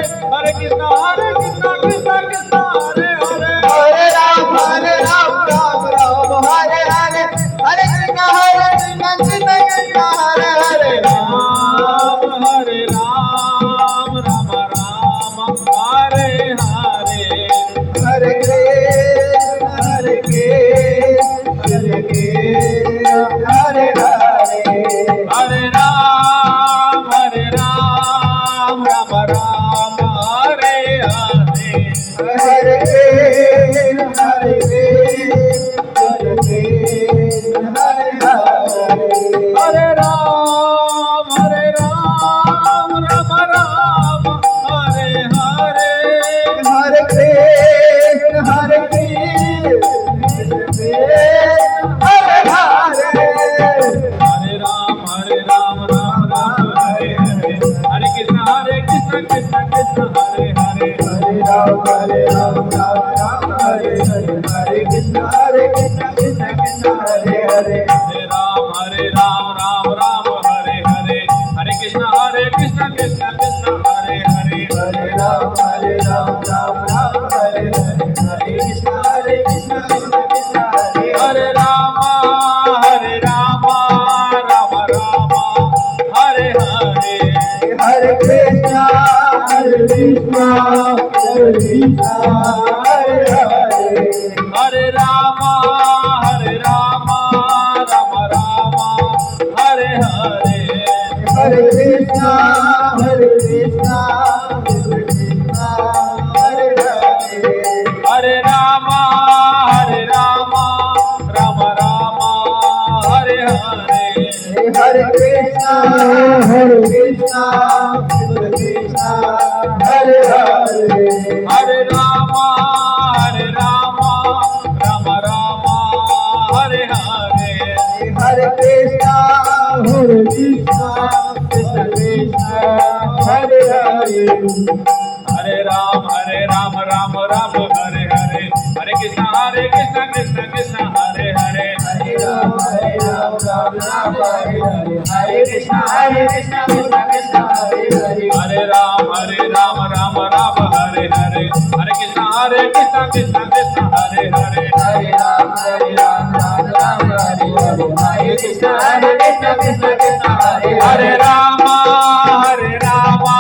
Hare Krishna, Krishna Krishna, Hare Hare. Hare Ram, Ram Ram, Hare Hare. Hare Krishna, Krishna Krishna, Hare Hare. Ram Hare Ram, Rama Rama, Hare Hare. Hare Krishna, Hare Krishna, Hare Hare. Hare Ram, Rama Rama, Hare Hare. Hare Krishna, Hare Krishna, Hare Hare. Hare Ram, Rama Rama, Hare Hare. Hare Krishna, Hare Krishna, Hare Hare. Hare Ram, Ram Ram, Hare Hare. Hare Krishna, Krishna Krishna, Hare Hare. Hare Ram, Ram Ram, Hare Hare. Hare Krishna, Krishna Krishna, Hare Hare. Hare Ram, Ram Ram, Hare Hare. Hare Krishna, Krishna Krishna, Hare Hare. Hare Ram, Ram Ram, Hare Hare. Hare Krishna, Krishna Krishna, Hare Hare. Hare Rama, Rama Rama, Hare Hare. Hare Krishna, Krishna Krishna, Hare Hare. Hare Rama, Rama Rama, Hare Hare. Hare Krishna, Krishna Krishna, Hare Hare. Hare Rama, Rama Rama, Hare Hare. Hare Krishna, Krishna Krishna, Hare Hare. Hare Rama, Rama Rama, Hare Hare. Hare Krishna, Krishna Krishna, Hare Hare. Hare Ram, Ram Ram, Hare Hare. Hare Krishna, Krishna Krishna, Hare Hare. Hare Ram, Ram Ram, Hare Hare. Hare Krishna, Krishna Krishna, Hare Hare. Hare Ram, Ram Ram, Hare Hare. Hare Krishna, Krishna Krishna, Hare Hare. Hare Ram, Ram Ram, Hare Hare. Hare Krishna, Krishna Krishna, Hare Hare. Hare Rama,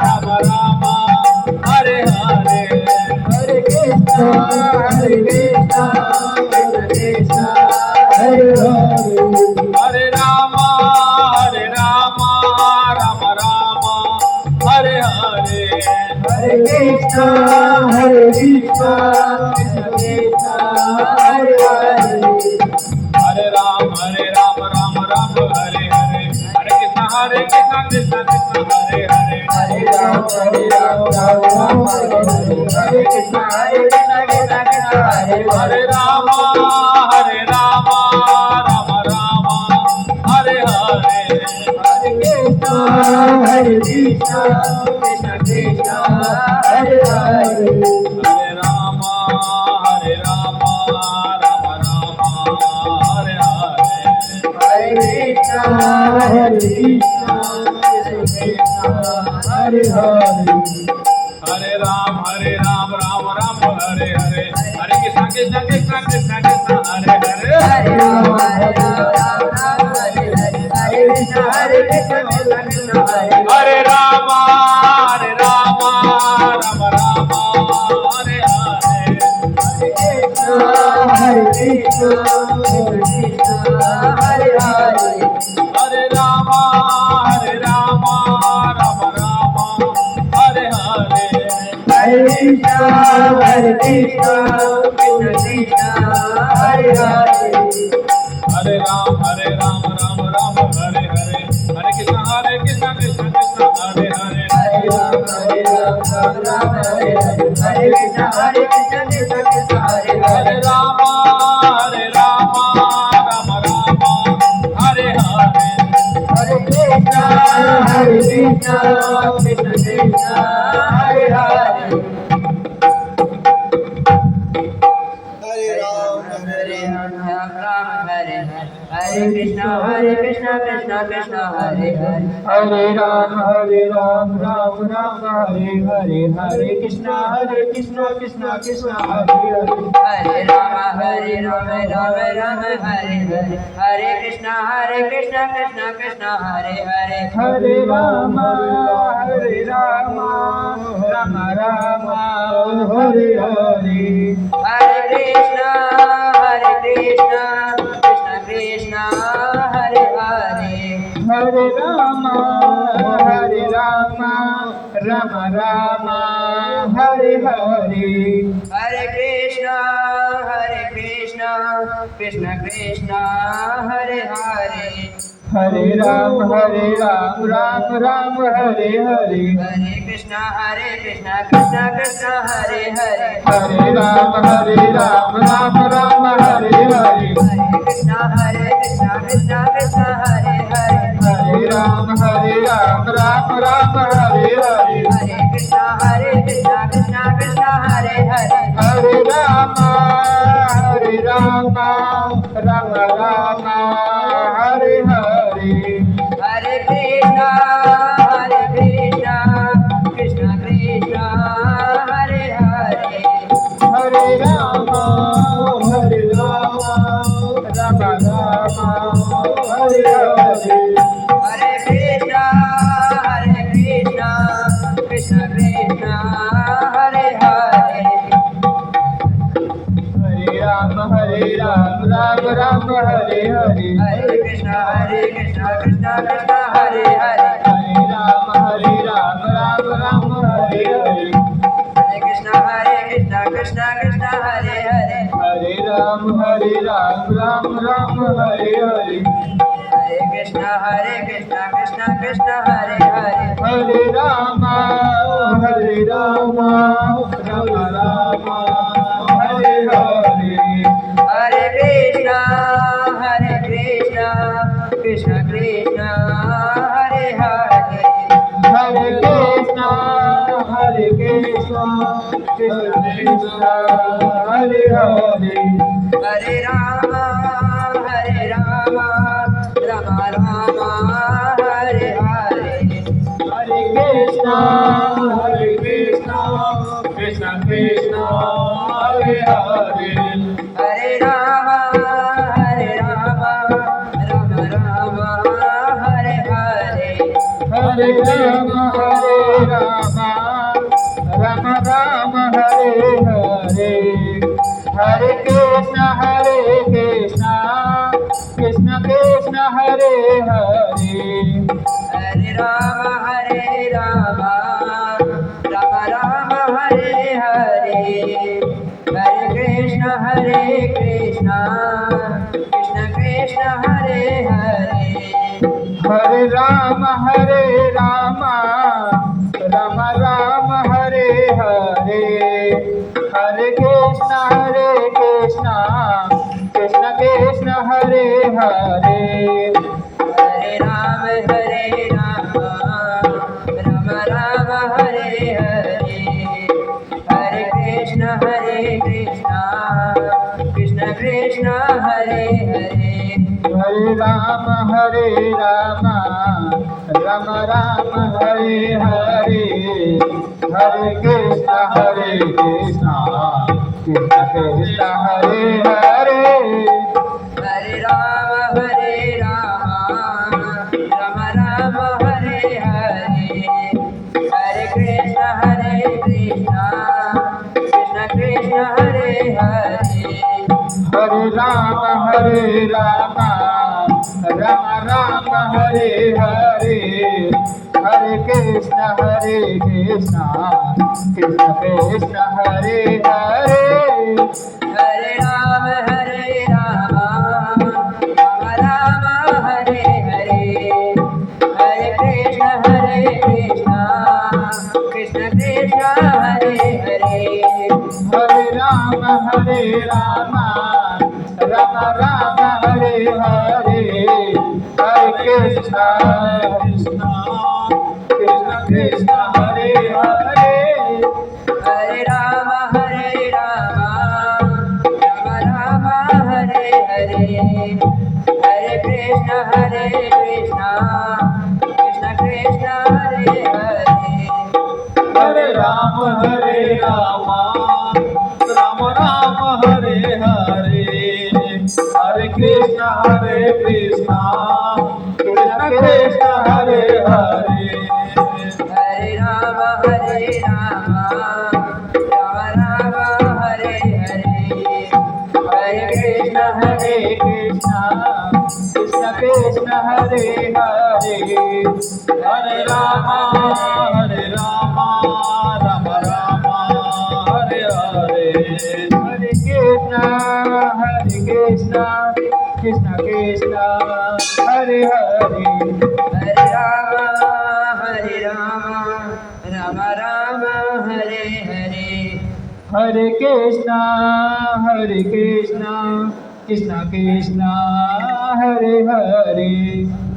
Rama Rama, Hare Hare. Hare Krishna, Krishna Krishna, Hare Hare. Hare Rama, Rama Rama, Hare Hare. Hare Krishna, Krishna Krishna, Hare Hare. Hare Ram, Ram Hare Hare. Hare Krishna, Krishna Krishna, Hare Hare. Hare Ram, Ram Hare Hare. Hare Krishna, Krishna Krishna, Hare Hare. Hare Rama, Rama Rama, Hare Hare. Hare Krishna, Krishna Krishna, Hare Hare. Hare Rama, Rama Rama, Hare Hare. Hare Krishna, Krishna Krishna, Hare Hare. Hare Ram, Ram Hare Hare. Hare Krishna, Krishna Krishna, Hare Hare. Hare Ram, Ram Hare Hare. Hare Krishna, Krishna Krishna, Hare Hare. Hare Rama, Rama Rama, Hare Hare. Hare Krishna, Krishna Hare Hare. Hare Rama, Rama Rama, Hare Hare. Hare Krishna, Krishna Krishna, Hare Hare. Hare Ram, Ram Ram, Hare Hare. Hare Krishna, Krishna Krishna, Hare Hare. Hare Ram, Ram Hare Hare. Hare Krishna, Krishna Krishna, Hare Hare Hare. Rama, Rama Rama, Hare Hare. Hare Krishna, Krishna Krishna, Hare Hare. Hare Ram, Ram Hare Hare. Hare Krishna, Krishna Krishna, Krishna Hare Hare Hare Ram Ram Ram Hare Hare Hare Krishna Krishna Krishna Hare Hare Hare Ram Ram Ram Hare Hare Hare Krishna Krishna Krishna Hare Hare Hare Ram Ram Ram Hare Hare Hare Krishna Krishna Krishna Hare Hare Hare Ram Ram Ram Hare Hare Hare Krishna Krishna Krishna Hare Hare Hare Ram Ram Ram Hare Hare Hare Krishna Krishna Krishna Hare Hare Hare Ram Ram Ram Hare Hare Hare Krishna Krishna Krishna Hare Hare Hare Ram Ram Ram Hare Hare Hare Krishna Krishna Krishna Hare Hare Hare Ram Ram Ram Hare Hare Hare Krishna Krishna Krishna Hare Hare Hare Ram Ram Ram Hare Hare Hare Krishna Krishna Krishna Hare Hare Hare Ram Ram Ram Hare Hare Hare Krishna Krishna Krishna Hare Hare Hare Ram Ram Ram Hare Hare Hare Krishna Krishna Krishna Hare Hare Hare Ram Ram Ram Hare Hare Hare Krishna Krishna Krishna Hare Hare Hare Ram Ram Ram Hare Hare Hare Krishna Krishna Krishna Hare Hare Hare Krishna Krishna Krishna Hare Hare Hare Ram Ram Ram Hare Hare Hare Krishna Krishna Krishna Hare Hare Hare Ram Ram Ram Hare Hare Hare Ram Ram Hare Hare Hare Krishna Krishna Krishna Hare Hare Hare Ram Ram Hare Hare Hare Krishna Krishna Krishna Hare Hare Hare Ram Ram Hare Hare Hare Krishna Krishna Krishna Hare Hare Hare Ram Ram Hare Hare Hare Krishna Krishna Krishna Hare Hare Hare Ram Ram Hare Hare Hare Krishna Krishna Krishna Hare Hare Hare Ram Ram Hare Hare Hare Krishna Krishna Krishna Hare Hare Hare Ram Ram Hare Hare Hare Krishna Krishna Krishna Hare Hare Hare Ram Ram Hare Hare Hare Krishna Krishna Krishna Hare Hare Hare Ram Ram Hare Hare Hare Krishna Krishna Hare Hare Hare Ram Ram Ram Hare Hare Hare Krishna Krishna Hare Krishna Krishna Krishna Hare Hare Hare Ram Ram Ram Hare Hare Hare Krishna Krishna Krishna Hare Hare Hare Ram Ram Ram Hare Hare Hare Krishna Krishna Krishna Hare Hare Hare Ram Ram Ram Hare Hare Hare Krishna Krishna Krishna Hare Hare Hare Ram Ram Ram Hare Hare Hare Krishna Krishna Krishna Hare Hare